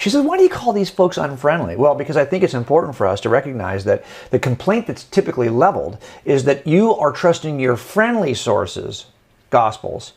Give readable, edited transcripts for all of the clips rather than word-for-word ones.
She says, why do you call these folks unfriendly? Well, because I think it's important for us to recognize that the complaint that's typically leveled is that you are trusting your friendly sources, Gospels.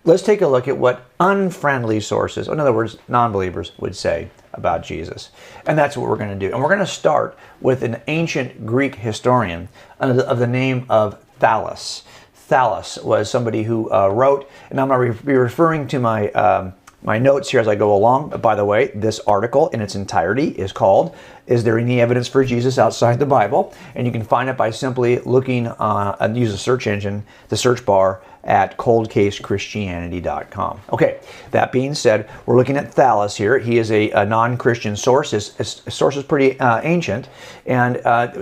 Let's take a look at what unfriendly sources, in other words, non-believers, would say about Jesus. And that's what we're going to do. And we're going to start with an ancient Greek historian of the name of Thallus. Thallus was somebody who wrote, and I'm going to be referring to my notes here as I go along. By the way, this article in its entirety is called, Is There Any Evidence for Jesus Outside the Bible? And you can find it by simply looking and use a search engine, the search bar, at coldcasechristianity.com. Okay, that being said, we're looking at Thallus here. He is a non-Christian source. His source is pretty ancient, and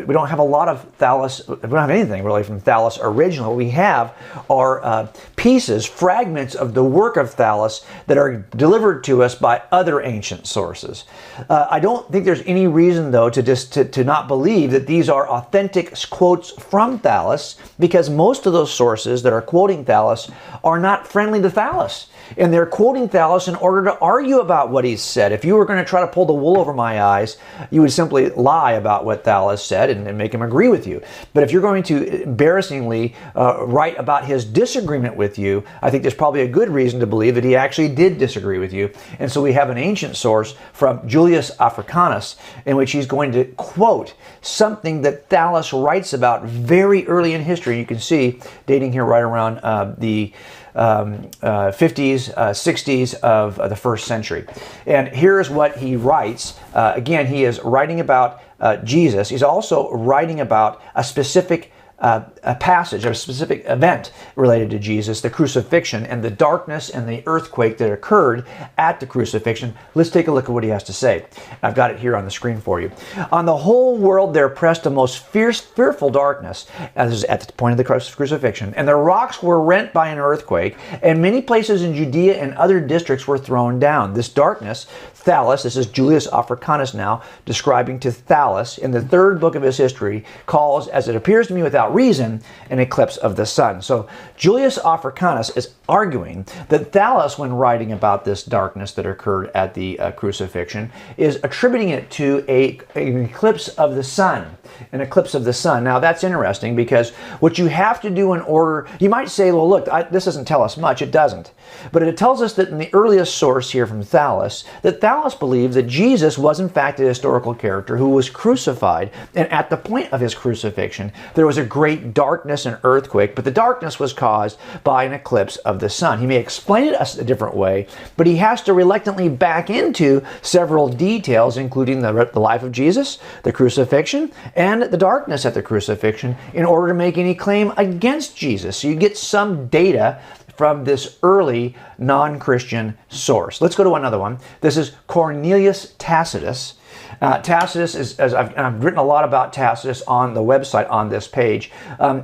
we don't have a lot of Thallus, we don't have anything really from Thallus originally. What we have are pieces, fragments of the work of Thallus that are delivered to us by other ancient sources. I don't think there's any reason, though, to not believe that these are authentic quotes from Thallus, because most of those sources that are quoting Thallus are not friendly to Thallus. And they're quoting Thallus in order to argue about what he's said. If you were going to try to pull the wool over my eyes, you would simply lie about what Thallus said and make him agree with you. But if you're going to embarrassingly write about his disagreement with you, I think there's probably a good reason to believe that he actually did disagree with you. And so we have an ancient source from Julius Africanus in which he's going to quote something that Thallus writes about very early in history. You can see dating here right around the 50s, 60s of the first century. And here's what he writes. Again, he is writing about Jesus. He's also writing about a specific a passage, a specific event related to Jesus, the crucifixion, and the darkness and the earthquake that occurred at the crucifixion. Let's take a look at what he has to say. I've got it here on the screen for you. On the whole world there pressed a most fearful darkness, as at the point of the crucifixion, and the rocks were rent by an earthquake, and many places in Judea and other districts were thrown down. This darkness, Thallus, this is Julius Africanus now, describing to Thallus in the third book of his history, calls, as it appears to me without reason, an eclipse of the sun. So Julius Africanus is arguing that Thallus, when writing about this darkness that occurred at the crucifixion, is attributing it to an eclipse of the sun. An eclipse of the sun. Now that's interesting, because what you have to do in order, you might say, well, look, this doesn't tell us much. It doesn't. But it tells us that in the earliest source here from Thallus, that Thallus believed that Jesus was in fact a historical character who was crucified, and at the point of his crucifixion, there was a great darkness and earthquake, but the darkness was caused by an eclipse of the sun. He may explain it a different way, but he has to reluctantly back into several details, including the life of Jesus, the crucifixion, and the darkness at the crucifixion, in order to make any claim against Jesus. So you get some data from this early non-Christian source. Let's go to another one. This is Cornelius Tacitus. Tacitus is, as I've written a lot about Tacitus on the website on this page.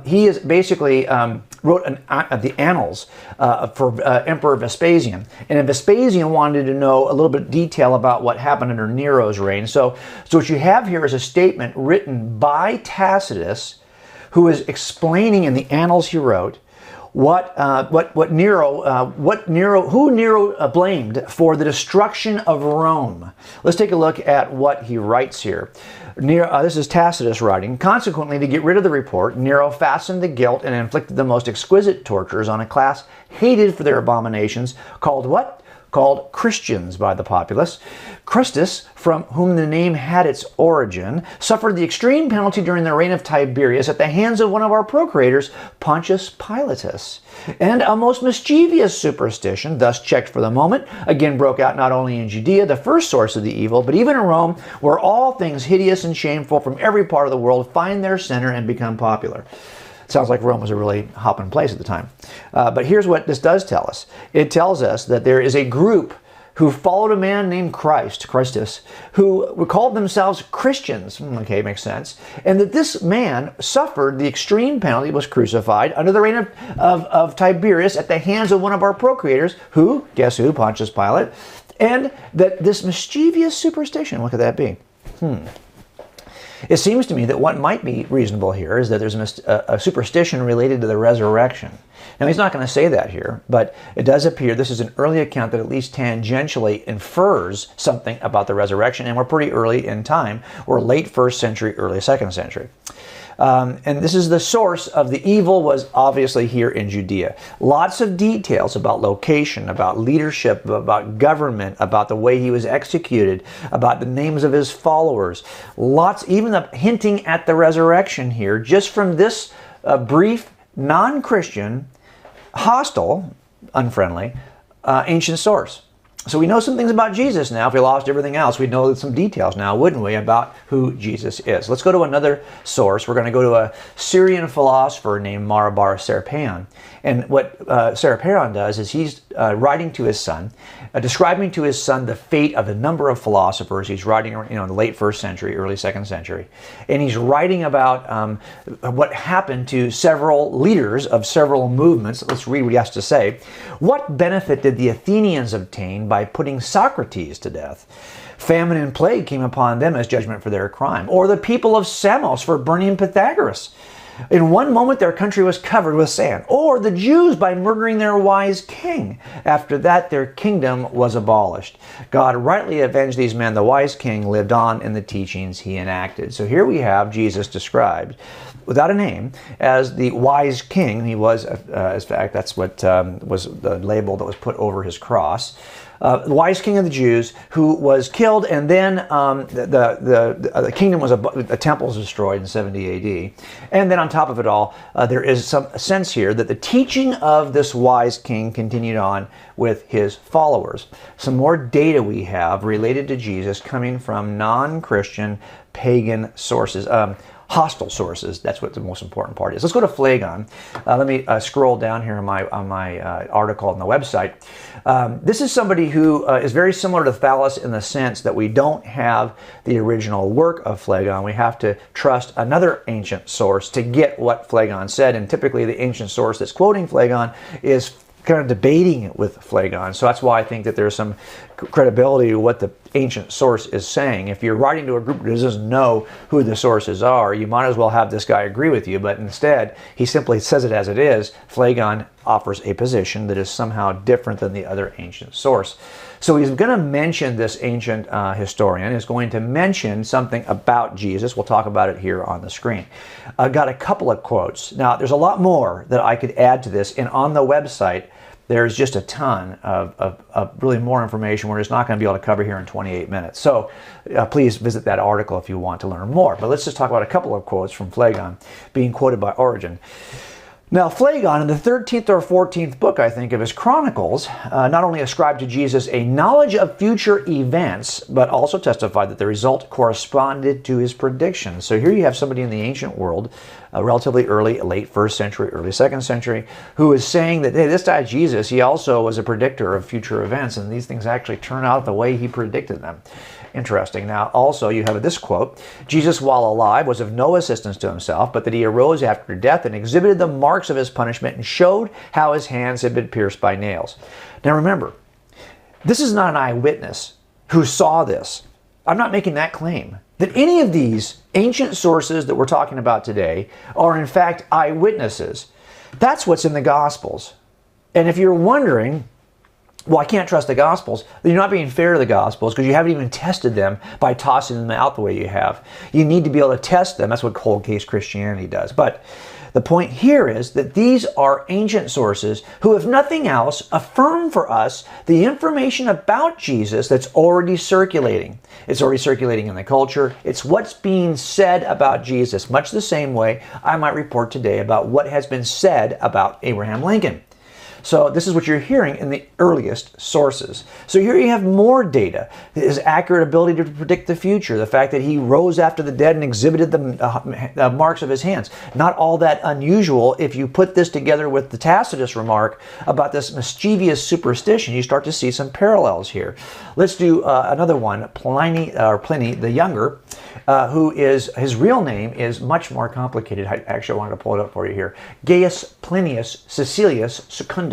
He is basically wrote the Annals for Emperor Vespasian. And Vespasian wanted to know a little bit of detail about what happened under Nero's reign. So what you have here is a statement written by Tacitus, who is explaining in the Annals he wrote who Nero blamed for the destruction of Rome. Let's take a look at what he writes here. This is Tacitus writing. Consequently, to get rid of the report, Nero fastened the guilt and inflicted the most exquisite tortures on a class hated for their abominations, called what? Called Christians by the populace. Christus, from whom the name had its origin, suffered the extreme penalty during the reign of Tiberius at the hands of one of our procurators, Pontius Pilatus. And a most mischievous superstition, thus checked for the moment, again broke out not only in Judea, the first source of the evil, but even in Rome, where all things hideous and shameful from every part of the world find their center and become popular. Sounds like Rome was a really hopping place at the time. But here's what this does tell us. It tells us that there is a group who followed a man named Christus, who called themselves Christians. Okay, makes sense. And that this man suffered the extreme penalty, was crucified under the reign of Tiberius at the hands of one of our procurators, who, guess who, Pontius Pilate. And that this mischievous superstition, what could that be? It seems to me that what might be reasonable here is that there's a superstition related to the resurrection. Now, he's not going to say that here, but it does appear this is an early account that at least tangentially infers something about the resurrection, and we're pretty early in time. We're late 1st century, early 2nd century. And this is the source of the evil was obviously here in Judea. Lots of details about location, about leadership, about government, about the way he was executed, about the names of his followers. Lots, even hinting at the resurrection here, just from this brief, non-Christian, hostile, unfriendly, ancient source. So we know some things about Jesus now. If we lost everything else, we'd know some details now, wouldn't we, about who Jesus is. Let's go to another source. We're going to go to a Syrian philosopher named Marabar Serapion. And what Serapion does is he's writing to his son, describing to his son the fate of a number of philosophers. He's writing in the late 1st century, early 2nd century. And he's writing about what happened to several leaders of several movements. Let's read what he has to say. What benefit did the Athenians obtain by putting Socrates to death? Famine and plague came upon them as judgment for their crime. Or the people of Samos for burning Pythagoras. In one moment their country was covered with sand. Or the Jews by murdering their wise king. After that their kingdom was abolished. God rightly avenged these men. The wise king lived on in the teachings he enacted. So here we have Jesus described, without a name, as the wise king. He was, in fact, that's what was the label that was put over his cross. The wise king of the Jews, who was killed, and then the kingdom was, the temple was destroyed in 70 AD. And then on top of it all, there is some sense here that the teaching of this wise king continued on with his followers. Some more data we have related to Jesus coming from non-Christian pagan sources. Hostile sources. That's what the most important part is. Let's go to Phlegon. Let me scroll down here on my article on the website. This is somebody who is very similar to Thales in the sense that we don't have the original work of Phlegon. We have to trust another ancient source to get what Phlegon said, and typically the ancient source that's quoting Phlegon is kind of debating it with Phlegon. So that's why I think that there's some credibility to what the ancient source is saying. If you're writing to a group that doesn't know who the sources are, you might as well have this guy agree with you, but instead he simply says it as it is. Phlegon offers a position that is somehow different than the other ancient source. So he's going to mention, this ancient historian is going to mention something about Jesus. We'll talk about it here on the screen. I've got a couple of quotes. Now, there's a lot more that I could add to this, and on the website, there's just a ton of really more information we're just not going to be able to cover here in 28 minutes. So please visit that article if you want to learn more. But let's just talk about a couple of quotes from Phlegon being quoted by Origen. Now, Phlegon, in the 13th or 14th book, I think, of his Chronicles, not only ascribed to Jesus a knowledge of future events, but also testified that the result corresponded to his predictions. So here you have somebody in the ancient world, relatively early, late 1st century, early 2nd century, who is saying that, hey, this guy Jesus, he also was a predictor of future events, and these things actually turn out the way he predicted them. Interesting. Now, also, you have this quote, Jesus, while alive, was of no assistance to himself, but that he arose after death and exhibited the marks of his punishment and showed how his hands had been pierced by nails. Now, remember, this is not an eyewitness who saw this. I'm not making that claim. That any of these ancient sources that we're talking about today are, in fact, eyewitnesses. That's what's in the Gospels. And if you're wondering, well, I can't trust the Gospels, then you're not being fair to the Gospels because you haven't even tested them by tossing them out the way you have. You need to be able to test them. That's what cold case Christianity does. But the point here is that these are ancient sources who, if nothing else, affirm for us the information about Jesus that's already circulating. It's already circulating in the culture. It's what's being said about Jesus, much the same way I might report today about what has been said about Abraham Lincoln. So this is what you're hearing in the earliest sources. So here you have more data. His accurate ability to predict the future, the fact that he rose after the dead and exhibited the marks of his hands. Not all that unusual if you put this together with the Tacitus remark about this mischievous superstition. You start to see some parallels here. Let's do another one, Pliny the Younger, who is, his real name is much more complicated. I wanted to pull it up for you here. Gaius Plinius Caecilius Secundus.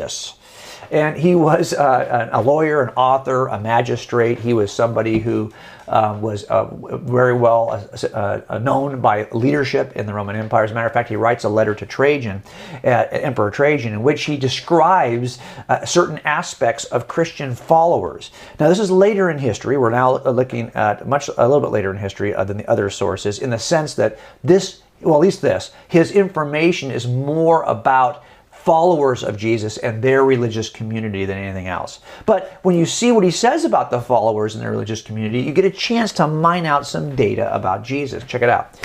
And he was a lawyer, an author, a magistrate. He was somebody who was very well known by leadership in the Roman Empire. As a matter of fact, he writes a letter to Trajan, Emperor Trajan, in which he describes certain aspects of Christian followers. Now, this is later in history. We're now looking at a little bit later in history than the other sources, in the sense that this, well, at least this, his information is more about followers of Jesus and their religious community than anything else. But when you see what he says about the followers in their religious community, you get a chance to mine out some data about Jesus. Check it out.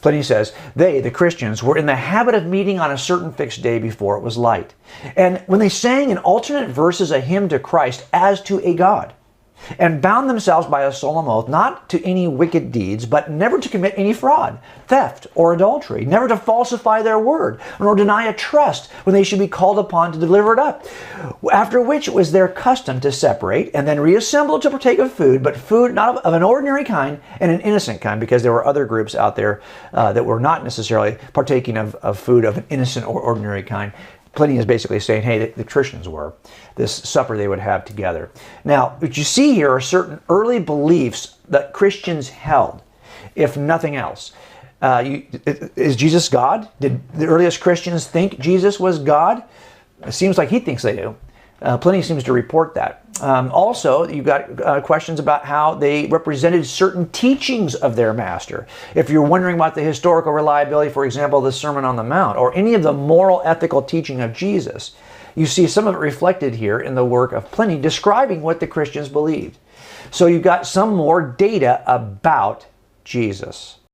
Pliny says, they, the Christians, were in the habit of meeting on a certain fixed day before it was light. And when they sang in alternate verses a hymn to Christ as to a God, and bound themselves by a solemn oath not to any wicked deeds, but never to commit any fraud, theft, or adultery, never to falsify their word, nor deny a trust when they should be called upon to deliver it up. After which it was their custom to separate and then reassemble to partake of food, but food not of an ordinary kind and an innocent kind, because there were other groups out there that were not necessarily partaking of food of an innocent or ordinary kind. Pliny is basically saying, hey, the Christians were. This supper they would have together. Now, what you see here are certain early beliefs that Christians held, if nothing else. Is Jesus God? Did the earliest Christians think Jesus was God? It seems like he thinks they do. Pliny seems to report that. Also, you've got questions about how they represented certain teachings of their master. If you're wondering about the historical reliability, for example, the Sermon on the Mount, or any of the moral, ethical teaching of Jesus, you see some of it reflected here in the work of Pliny describing what the Christians believed. So you've got some more data about Jesus.